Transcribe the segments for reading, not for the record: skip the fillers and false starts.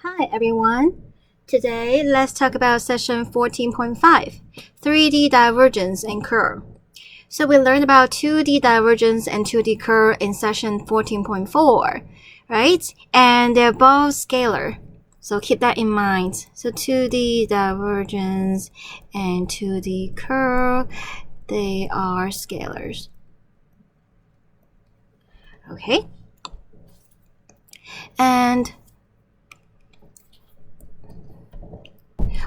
Hi everyone. Today let's talk about section 14.5, 3D divergence and curl. So we learned about 2D divergence and 2D curl in section 14.4, right? And they're both scalar. So keep that in mind. So 2D divergence and 2D curl, they are scalars. Okay? And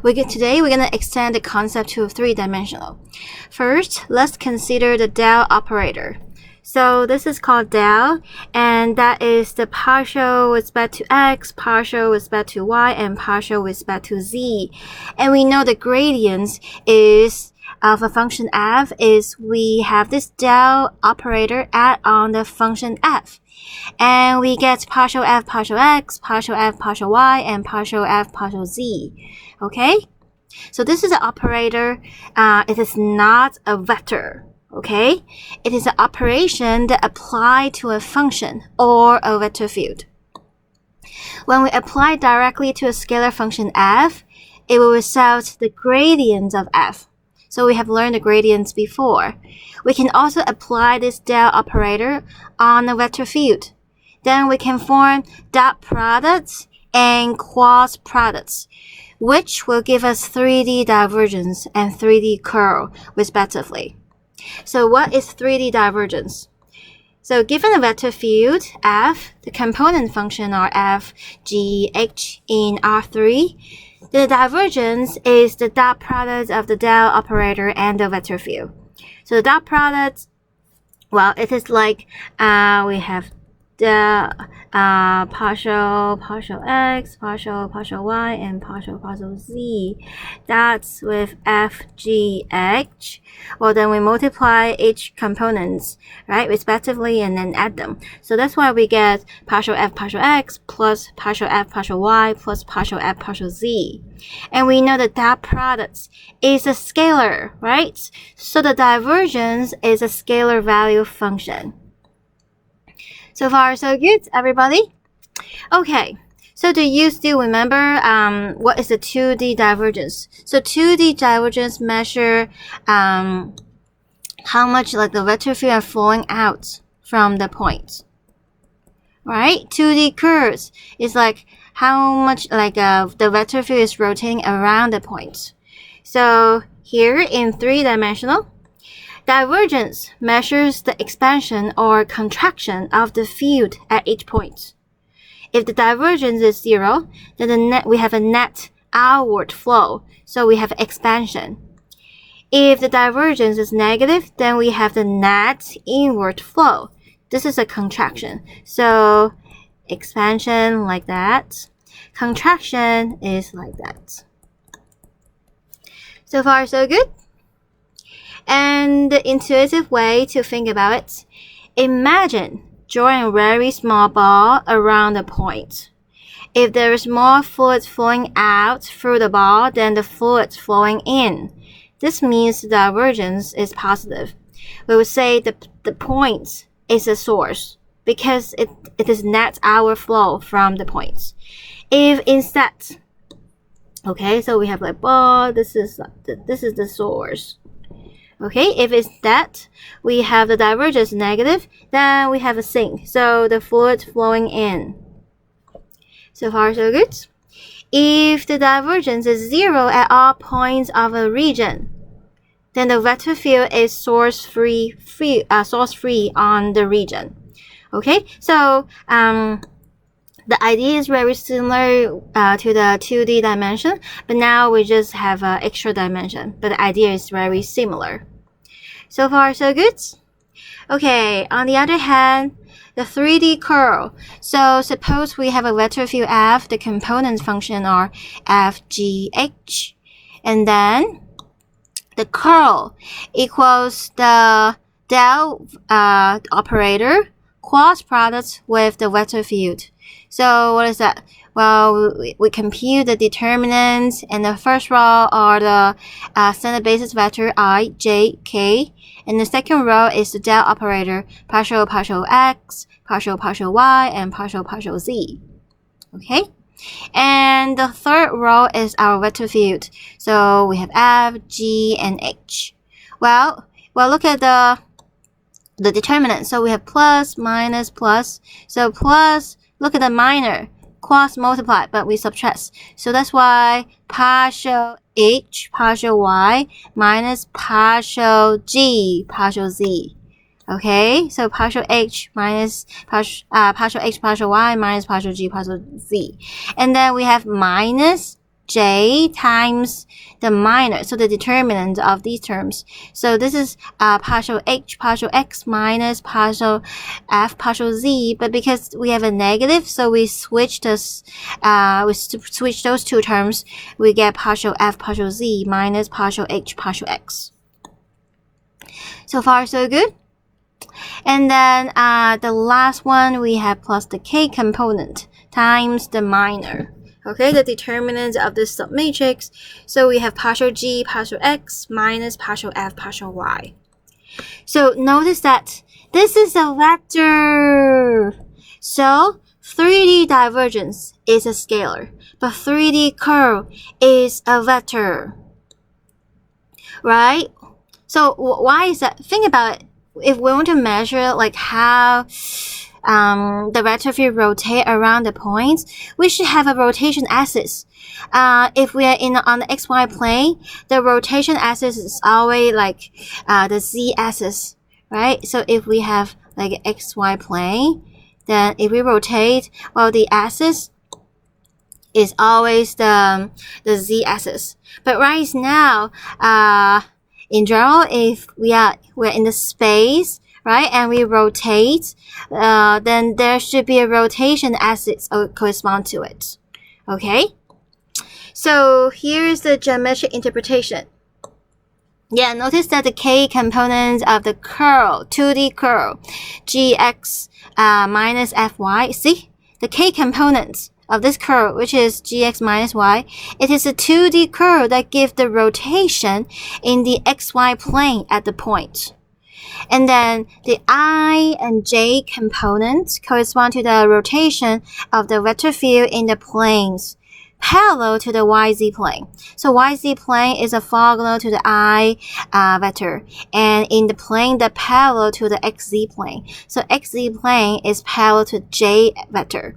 today we're going to extend the concept to three-dimensional. First, let's consider the del operator. So this is called del, and that is the partial with respect to x, partial with respect to y, and partial with respect to z. And we know the gradients is of a function f is we have this del operator add on the function f. And we get partial f partial x, partial f partial y, and partial f partial z. Okay? So this is an operator. It is not a vector. Okay? It is an operation that applies to a function or a vector field. When we apply directly to a scalar function f, it will result the gradient of f. So we have learned the gradients before. We can also apply this del operator on a vector field. Then we can form dot products and cross products, which will give us 3D divergence and 3D curl, respectively. So what is 3D divergence? So given a vector field, f, the component function are f, g, h in R3, the divergence is the dot product of the del operator and the vector field. So the dot product, well, it is like we have the partial x, partial y, and partial z. That's with f, g, h. Well, then we multiply each components, right, respectively, and then add them. So that's why we get partial f partial x plus partial f partial y plus partial f partial z. And we know that that product is a scalar, right? So the divergence is a scalar value function. So far, so good, everybody? Okay, so do you still remember what is the 2D divergence? So 2D divergence measure how much like the vector field are flowing out from the point, right? 2D curves is like how much like the vector field is rotating around the point. So here in three-dimensional, divergence measures the expansion or contraction of the field at each point. If the divergence is 0, then we have a net outward flow, so we have expansion. If the divergence is negative, then we have the net inward flow. This is a contraction. So expansion like that. Contraction is like that. So far, so good? And the intuitive way to think about it, imagine drawing a very small ball around the point. If there is more fluid flowing out through the ball than the fluid flowing in, this means the divergence is positive. We would say the point is a source because it is net outward flow from the point. If instead, okay, so we have like ball, this is the source. Okay, if it's that, we have the divergence negative, then we have a sink, so the fluid flowing in. So far, so good. If the divergence is 0 at all points of a region, then the vector field is source free on the region. Okay, so the idea is very similar to the 2D dimension, but now we just have an extra dimension, but the idea is very similar. So far, so good? Okay, on the other hand, the 3D curl. So suppose we have a vector field f, the component function are f, g, h, and then the curl equals the del operator cross product with the vector field. So what is that? Well, we compute the determinants, and the first row are the standard basis vector I, j, k, and the second row is the del operator partial x, partial y, and partial z. Okay? And the third row is our vector field. So we have F, G, and H. Well, look at the determinant. So we have plus, minus, plus. So plus, look at the minor. Cross multiply, but we subtract. So that's why partial H, partial Y, minus partial G, partial Z. Okay, so partial H minus partial H, partial Y, minus partial G, partial Z. And then we have minus J times the minor, so the determinant of these terms. So this is partial H, partial X, minus partial F, partial Z. But because we have a negative, so we switch this, switch those two terms. We get partial F, partial Z, minus partial H, partial X. So far, so good. And then the last one, we have plus the K component times the minor. Okay, the determinant of this submatrix. So we have partial G, partial X, minus partial F, partial Y. So notice that this is a vector. So 3D divergence is a scalar, but 3D curl is a vector. Right? So why is that? Think about it. If we want to measure like how the vector field rotate around the points, we should have a rotation axis. If we are on the xy plane, the rotation axis is always like the z axis, right? So if we have like an xy plane, then if we rotate, well, the axis is always the z axis. But right now, in general, if we're in the space, right, and we rotate, then there should be a rotation axis correspond to it. Okay? So here's the geometric interpretation. Yeah, notice that the K components of the curl, 2D curl, Gx minus Fy, see? The K components of this curl, which is Gx minus y, it is a 2D curl that gives the rotation in the xy plane at the point. And then the I and J components correspond to the rotation of the vector field in the planes parallel to the YZ plane. So YZ plane is orthogonal to the I vector, and in the plane that parallel to the XZ plane. So XZ plane is parallel to J vector.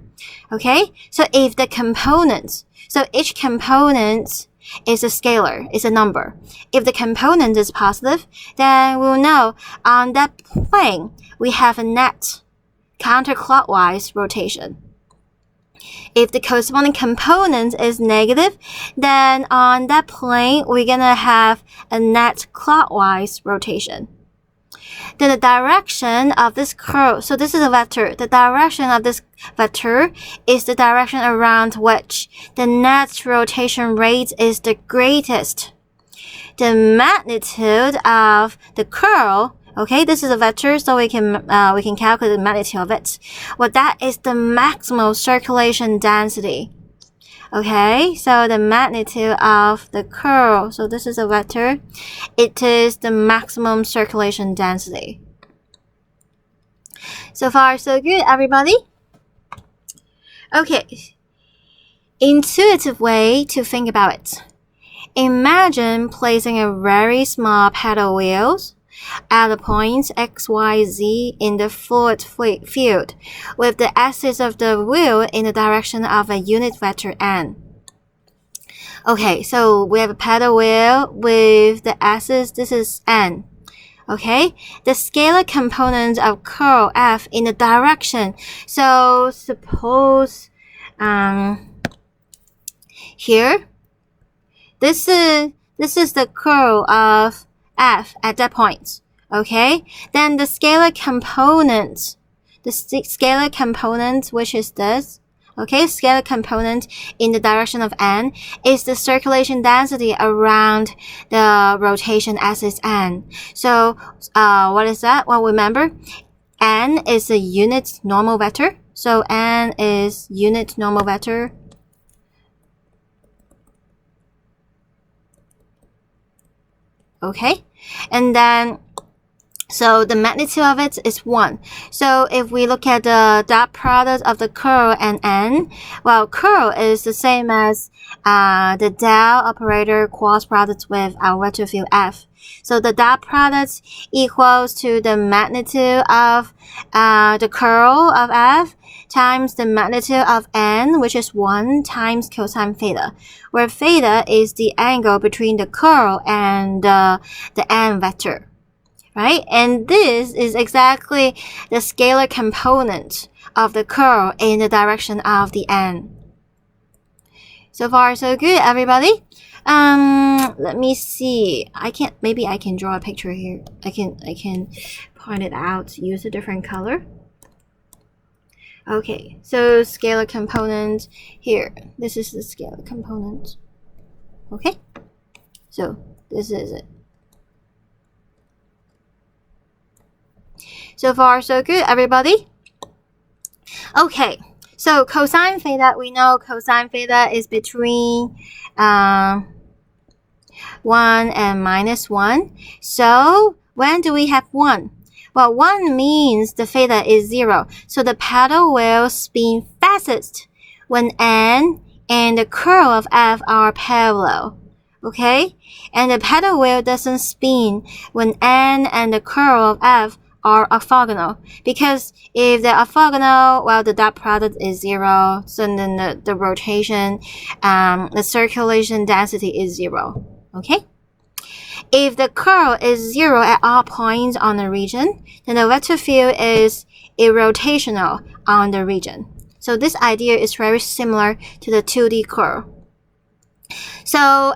Okay? So if the components, so each component is a scalar, is a number. If the component is positive, then we'll know on that plane we have a net counterclockwise rotation. If the corresponding component is negative, then on that plane we're gonna have a net clockwise rotation. Then the direction of this curve, so this is a vector. The direction of this vector is the direction around which the net rotation rate is the greatest. The magnitude of the curl, okay, this is a vector, so we can calculate the magnitude of it. Well, that is the maximal circulation density. Okay, so the magnitude of the curl, so this is a vector, it is the maximum circulation density. So far, so good, everybody? Okay, intuitive way to think about it. Imagine placing a very small paddle wheels at the points x, y, z in the fluid field with the axis of the wheel in the direction of a unit vector n. Okay, so we have a paddle wheel with the axis, this is n. Okay, the scalar component of curl f in the direction. So suppose here, this is the curl of f at that point. Okay, then the scalar component, which is this, okay, scalar component in the direction of n is the circulation density around the rotation axis n. So what is that? Well, remember, n is a unit normal vector. So n is unit normal vector. Okay, and then So the magnitude of it is 1. So if we look at the dot product of the curl and n, well, curl is the same as the del operator cross product with our vector field f. So the dot product equals to the magnitude of the curl of f times the magnitude of n, which is 1, times cosine theta, where theta is the angle between the curl and the n vector. Right? And this is exactly the scalar component of the curl in the direction of the n. So far, so good, everybody. Let me see. Maybe I can draw a picture here. I can point it out, use a different color. Okay, so scalar component here. This is the scalar component. Okay? So this is it. So far, so good, everybody. Okay, so cosine theta, we know cosine theta is between 1 and -1. So when do we have 1? Well, 1 means the theta is 0. So the paddle will spin fastest when n and the curl of f are parallel. Okay? And the paddle wheel doesn't spin when n and the curl of f are orthogonal, because if they're orthogonal, well, the dot product is 0, so then the rotation, the circulation density is 0. Okay? If the curl is 0 at all points on the region, then the vector field is irrotational on the region. So this idea is very similar to the 2D curl. So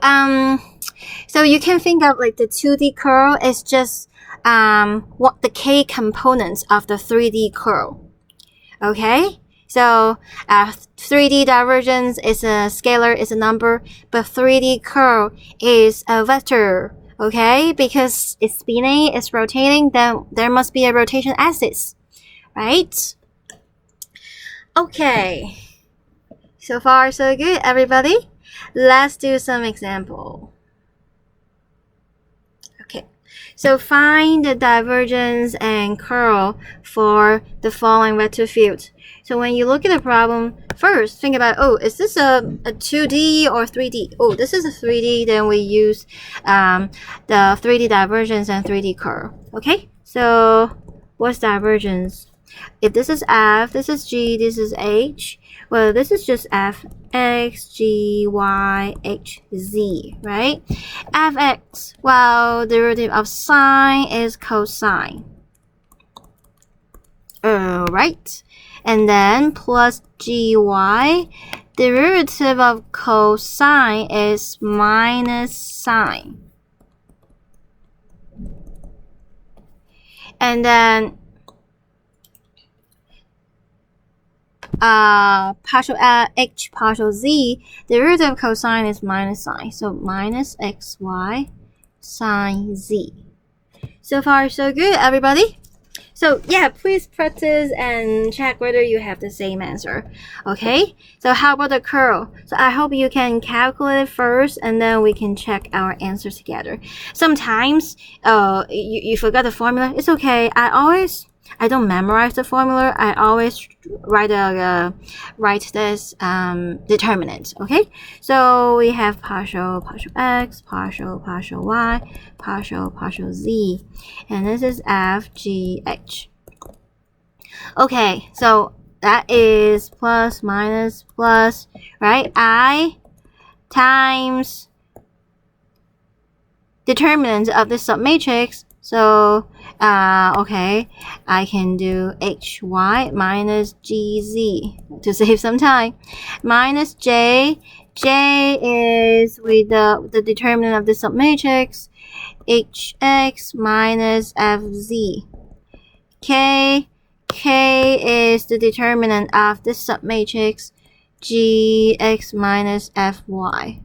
you can think of like the 2D curl is just what the k components of the 3D curl. Okay, so 3D divergence is a scalar, is a number, but 3D curl is a vector. Okay, because it's spinning, it's rotating, then there must be a rotation axis, right? Okay, so far so good, everybody. Let's do some example. So find the divergence and curl for the following vector field. So when you look at the problem, first think about, oh, is this a 2D or 3D? Oh, this is a 3D, then we use the 3D divergence and 3D curl. Okay, so what's divergence? If this is f, this is g, this is h, well, this is just f, x, g, y, h, z, right? Fx, well, derivative of sine is cosine. Alright. And then plus gy, derivative of cosine is minus sine. And then partial h, partial z, derivative of cosine is minus sine. So minus xy sine z. So far, so good, everybody. So yeah, please practice and check whether you have the same answer. Okay, so how about the curl? So I hope you can calculate it first, and then we can check our answers together. Sometimes you forgot the formula. It's okay. I don't memorize the formula. I always write this determinant. Okay, so we have partial x, partial y, partial z, and this is f, g, h. Okay, so that is plus minus plus, right? I times determinant of the submatrix. So okay, I can do hy minus gz to save some time. Minus j is with the determinant of the submatrix, hx minus fz. K is the determinant of this submatrix, gx minus fy.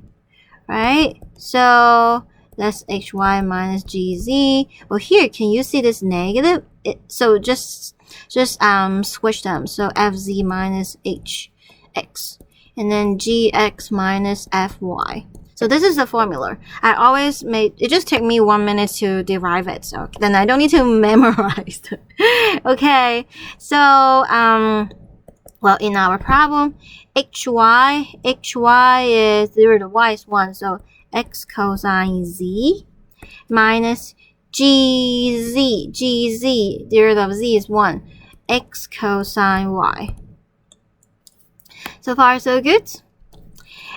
Right? So that's hy minus gz. Well, here, can you see this negative? So just switch them. So fz minus hx, and then gx minus fy. So this is the formula. I always it just took me 1 minute to derive it. So then I don't need to memorize. Okay. So, well, in our problem, hy is derivative of y is 1. So x cosine z minus gz derivative of z is 1. X cosine y. So far, so good.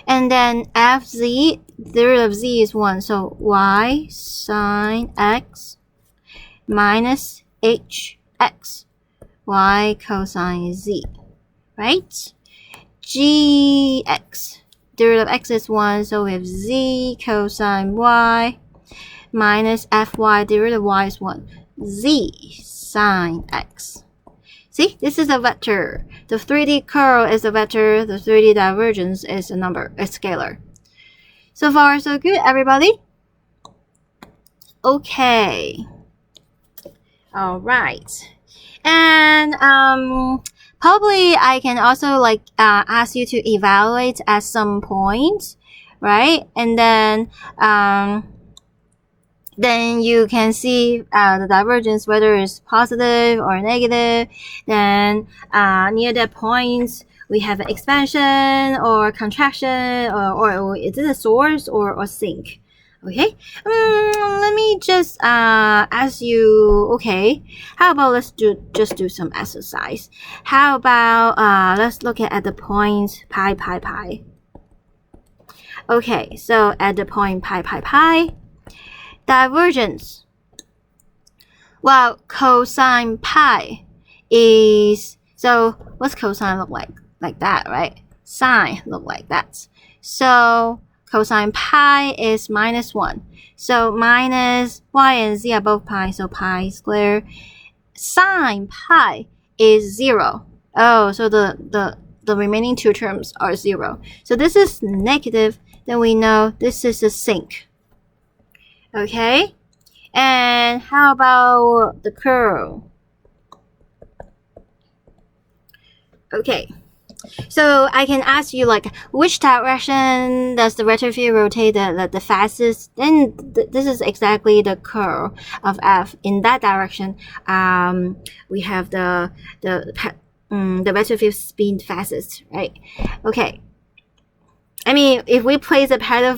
And then fz, derivative of z is 1. So y sine x minus hx, y cosine z, right? Gx, derivative of x is 1. So we have z cosine y minus fy, derivative of y is 1. Z sine x. See, this is a vector. The 3D curl is a vector. The 3D divergence is a number, a scalar. So far, so good, everybody? Okay. All right. And probably I can also like ask you to evaluate at some point, right? And then you can see the divergence, whether it's positive or negative. Then near that point, we have an expansion or contraction, or is it a source or sink? Okay. Let me just ask you. Okay. How about let's just do some exercise. How about let's look at the point pi. Okay. So at the point pi. Divergence. Well, cosine pi is, so what's cosine look like? Like that, right? Sine look like that. So cosine pi is minus 1. So minus y and z are both pi, so pi squared. Sine pi is 0. Oh, so the remaining two terms are 0. So this is negative, then we know this is a sink. Okay, and how about the curl? Okay, so I can ask you like which direction does the vector field rotate the fastest? Then this is exactly the curl of f. In that direction, we have the vector field spin fastest, right? Okay, I mean if we place a paddle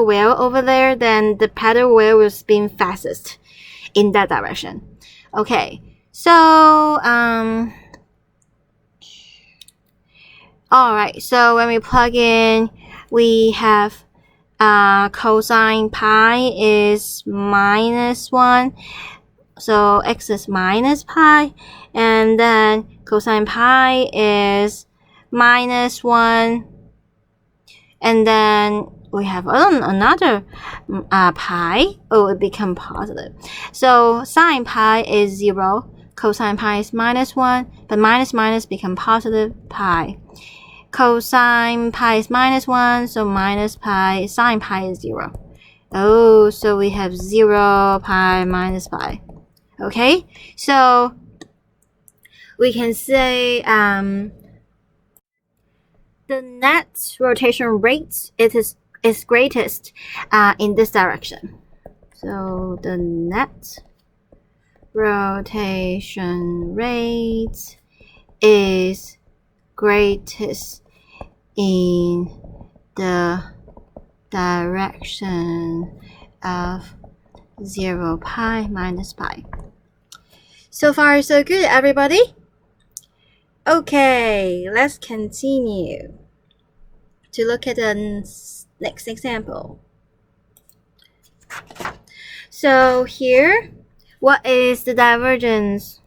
wheel over there, then the paddle wheel will spin fastest in that direction. Okay, so all right, so when we plug in, we have cosine pi is minus 1, so x is minus pi, and then cosine pi is minus 1, and then we have another pi. Oh, it becomes positive. So sine pi is 0, cosine pi is minus 1, but minus become positive pi. Cosine pi is minus 1, so minus pi, sine pi is 0. Oh, so we have 0 pi minus pi. Okay, so we can say the net rotation rate is greatest in this direction. So the net rotation rate is greatest in the direction of 0 pi minus pi. So far, so good, everybody? Okay, let's continue to look at the next example. So here, what is the divergence?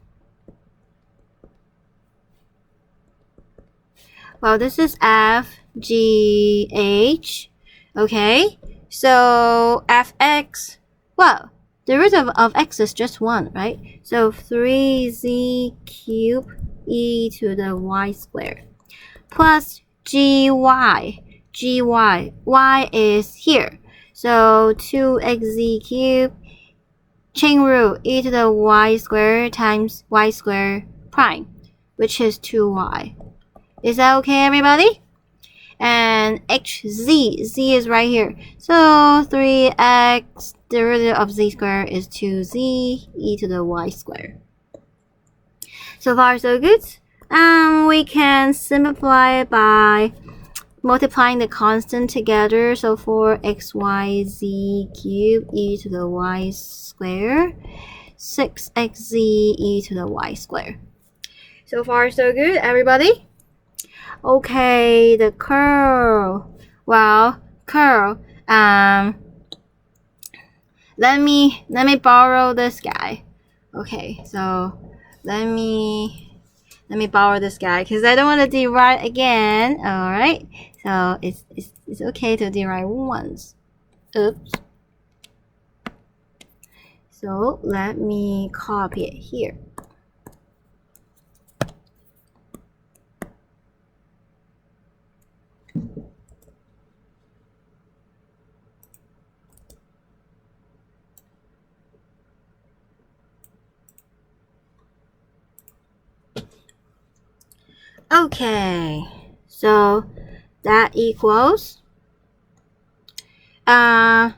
Well, this is f, g, h. Okay, so fx, well, the derivative of x is just 1, right? So 3z cubed e to the y squared plus gy. Y is here. So 2xz cubed, chain rule, e to the y squared times y squared prime, which is 2y. Is that okay, everybody? And then hz, z is right here. So 3x derivative of z squared is 2z e to the y squared. So far so good. We can simplify it by multiplying the constant together. So 4xyz cubed e to the y squared, 6xz e to the y squared. So far so good, everybody? Okay, the curl. Well, curl. Let me borrow this guy. Okay, so let me borrow this guy because I don't want to derive again. All right, so it's okay to derive once. Oops. So let me copy it here. Okay, so that equals hy.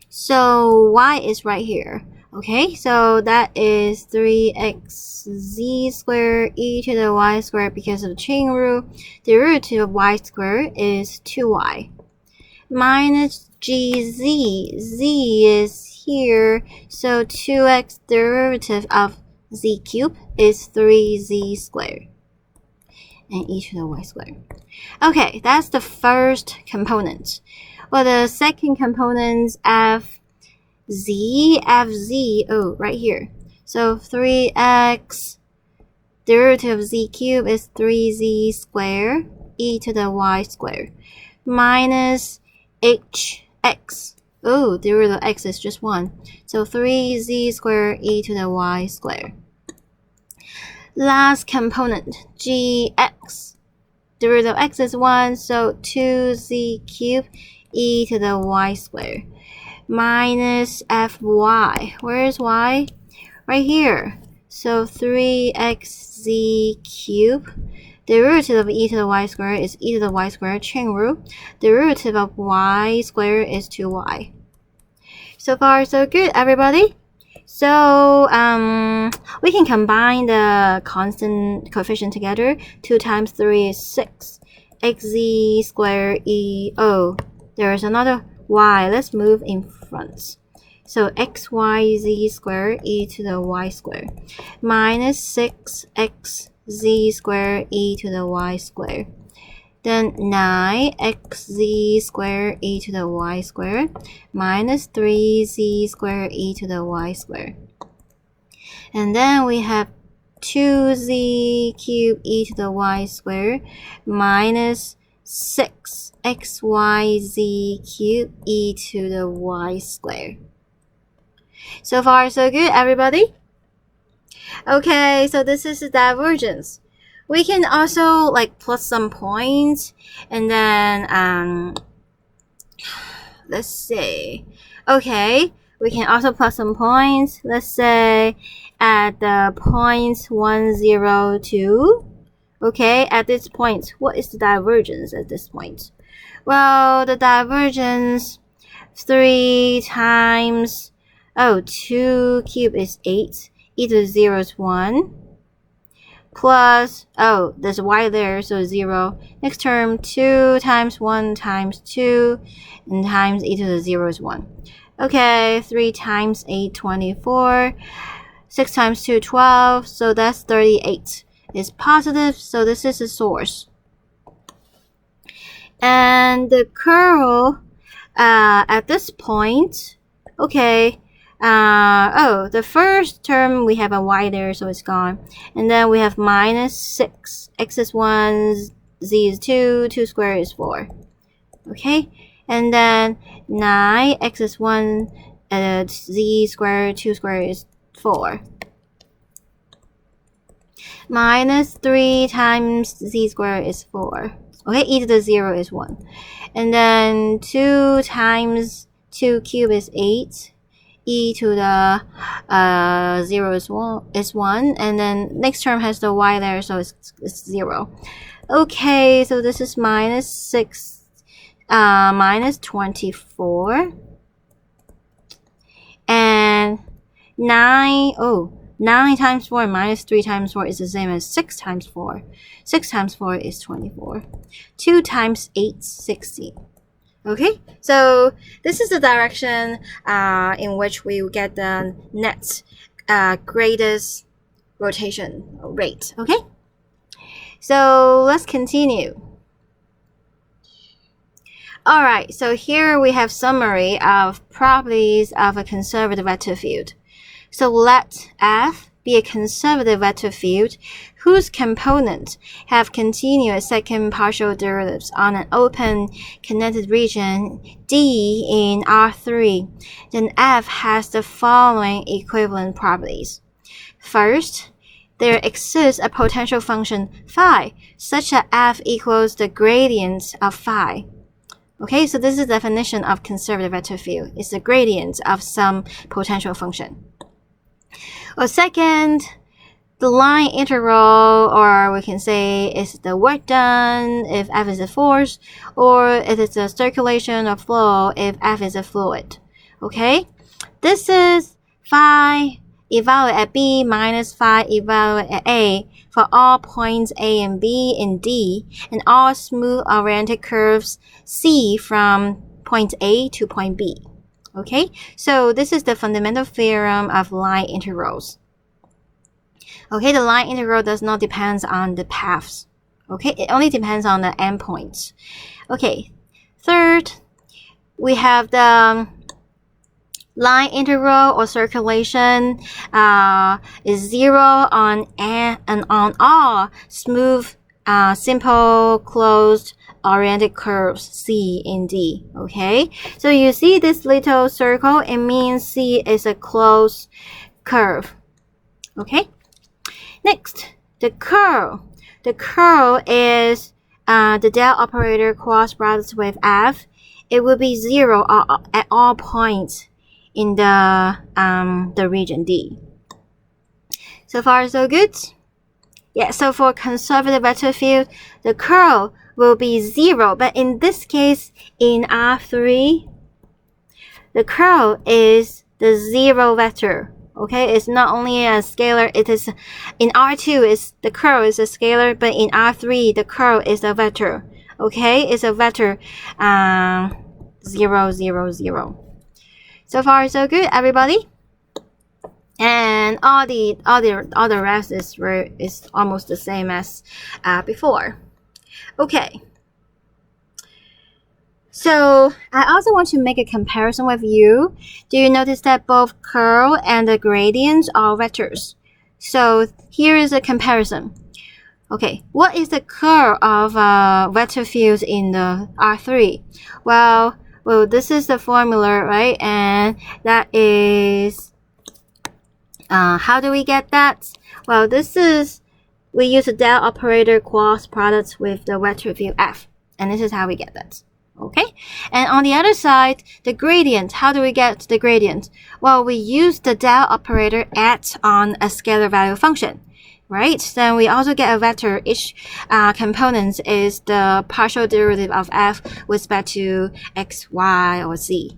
So y is right here. Okay, so that is 3xz squared e to the y squared because of the chain rule. The derivative of y squared is 2y. Minus gz, z is here, so 2x derivative of z cubed is 3z squared. And e to the y squared. Okay, that's the first component. Well, the second component, fz, oh, right here. So 3x derivative of z cubed is 3z squared e to the y squared minus hx. Oh, derivative of x is just 1. So 3z squared e to the y squared. Last component, gx. Derivative of x is 1, so 2z cubed e to the y squared minus fy. Where is y? Right here. So 3xz cubed. Derivative of e to the y squared is e to the y squared, chain rule. Derivative of y squared is 2y. So far, so good, everybody. So we can combine the constant coefficient together. 2 times 3 is 6. Xz squared e. Oh, there is another y. Let's move in front. So xyz squared e to the y squared minus 6xz squared e to the y squared. Then 9xz squared e to the y squared minus 3z squared e to the y squared. And then we have 2z cubed e to the y squared minus 6xyz cubed e to the y squared. So far, so good, everybody? Okay, so this is the divergence. We can also like plus some points and then let's see. Okay, we can also plus some points. Let's say at the points 1, 0, 2. Okay, at this point, what is the divergence at this point? Well, the divergence 3 times 2 cubed is 8. E to the 0 is 1. Plus, there's a y there, so 0. Next term, 2 times 1 times 2, and times e to the 0 is 1. Okay, 3 times 8, 24. 6 times 2, 12, so that's 38. It's positive, so this is the source. And the curl at this point, okay, the first term we have a y there, so it's gone. And then we have minus 6. X is 1, z is 2, 2 squared is 4. Okay, and then 9, x is 1, z squared, 2 squared is 4. Minus 3 times z squared is 4. Okay, e to the 0 is 1. And then 2 times 2 cubed is 8. e to the 0 is 1, and then next term has the y there, so it's 0. Okay, so this is minus 24, and 9 times 4 minus 3 times 4 is the same as 6 times 4. 6 times 4 is 24. 2 times 8, 16. Okay, so this is the direction in which we will get the net greatest rotation rate. Okay, so let's continue. Alright, so here we have summary of properties of a conservative vector field. So let F be a conservative vector field whose components have continuous second partial derivatives on an open connected region D in R3. Then F has the following equivalent properties. First, there exists a potential function phi such that F equals the gradient of phi. Okay, so this is the definition of conservative vector field. It's the gradient of some potential function. Or second, the line integral, or we can say is the work done if F is a force, or if it's a circulation or flow if F is a fluid. Okay, this is phi evaluated at B minus phi evaluated at A for all points A and B in D and all smooth oriented curves C from point A to point B. Okay, so this is the fundamental theorem of line integrals. Okay, the line integral does not depend on the paths. Okay, it only depends on the endpoints. Okay, third, we have the line integral or circulation is 0 on all smooth, simple, closed, oriented curves C in D. Okay, so you see this little circle, it means C is a closed curve. Okay, next, the curl. The curl is the del operator cross products with F. It will be 0 at all points in the region D. So far, so good. Yeah, so for conservative vector field, the curl will be 0, but in this case, in R3, the curl is the 0 vector. Okay, it's not only a scalar, it is in R2 the curl is a scalar, but in R3 the curl is a vector. Okay, it's a vector 0, 0, 0. So far so good, everybody. And all the rest is almost the same as before. Okay. So I also want to make a comparison with you. Do you notice that both curl and the gradient are vectors? So here is a comparison. Okay, what is the curl of vector fields in the R3? Well, this is the formula, right? And that is, how do we get that? Well, we use a del operator cross products with the vector field F. And this is how we get that. Okay, and on the other side, the gradient. How do we get the gradient? Well, we use the del operator at on a scalar value function, right? Then we also get a vector. Each component is the partial derivative of f with respect to x, y, or z.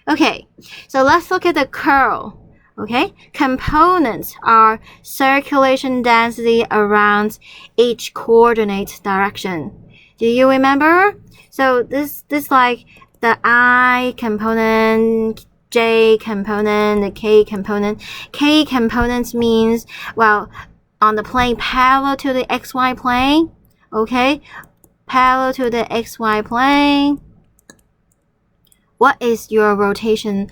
Okay, so let's look at the curl. Okay, components are circulation density around each coordinate direction. Do you remember? So this like the I component, J component, the K component. K component means, well, on the plane parallel to the XY plane. Okay, parallel to the XY plane. What is your rotation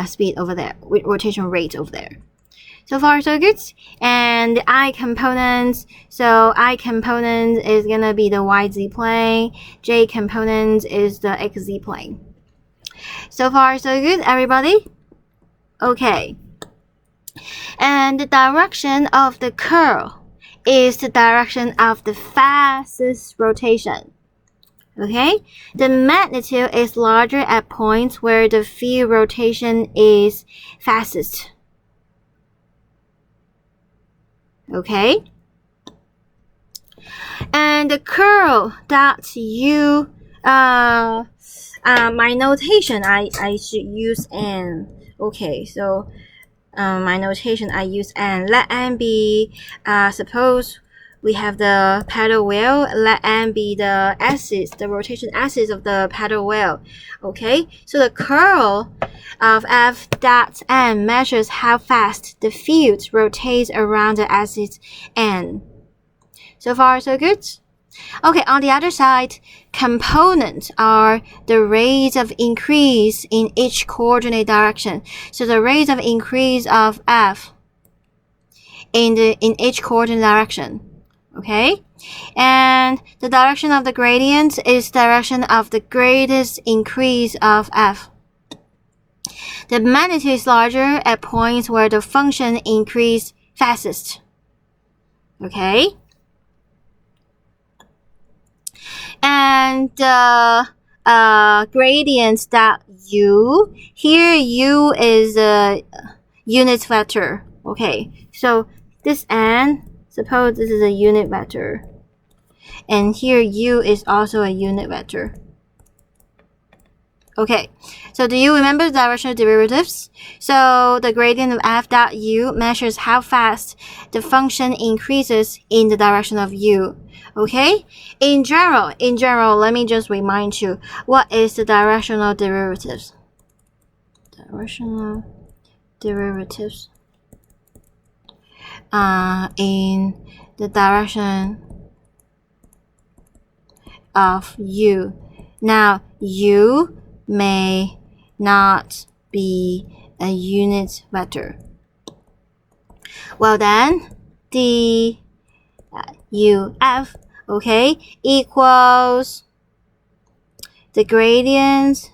speed over there? Rotation rate over there? So far, so good. And the I component, so I component is gonna be the YZ plane. J component is the XZ plane. So far, so good, everybody? Okay. And the direction of the curl is the direction of the fastest rotation. Okay, the magnitude is larger at points where the field rotation is fastest. Okay, and the curl that you my notation I should use n. Okay, so my notation I use n. Let n be suppose we have the paddle wheel. Let n be the axis, the rotation axis of the paddle wheel. Okay, so the curl of f dot n measures how fast the field rotates around the axis n. So far, so good. Okay, on the other side, components are the rates of increase in each coordinate direction. So the rate of increase of f in each coordinate direction. Okay, and the direction of the gradient is direction of the greatest increase of f. The magnitude is larger at points where the function increase fastest. Okay. And gradient that u, here u is a unit vector. Okay, so this n, suppose this is a unit vector, and here u is also a unit vector. Okay, so do you remember the directional derivatives? So the gradient of f dot u measures how fast the function increases in the direction of u. Okay, in general, let me just remind you, what is the directional derivatives? Directional derivatives in the direction of u. Now, u may not be a unit vector. Well then, the uf, okay, equals the gradient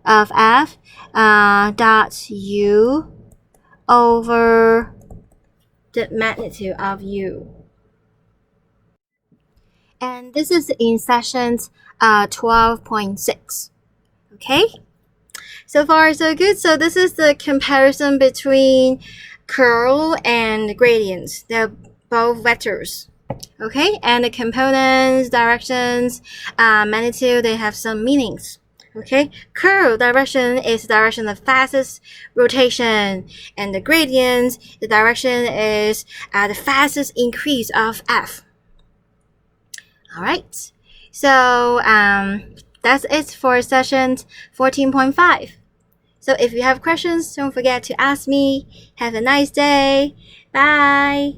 of f dot u over the magnitude of u. And this is in session 12.6. Okay, so far so good. So this is the comparison between curl and gradients. They're both vectors. Okay, and the components, directions, magnitude, they have some meanings. Okay, curl direction is the direction of fastest rotation, and the gradient, the direction is the fastest increase of f. Alright, so that's it for session 14.5. So if you have questions, don't forget to ask me. Have a nice day. Bye.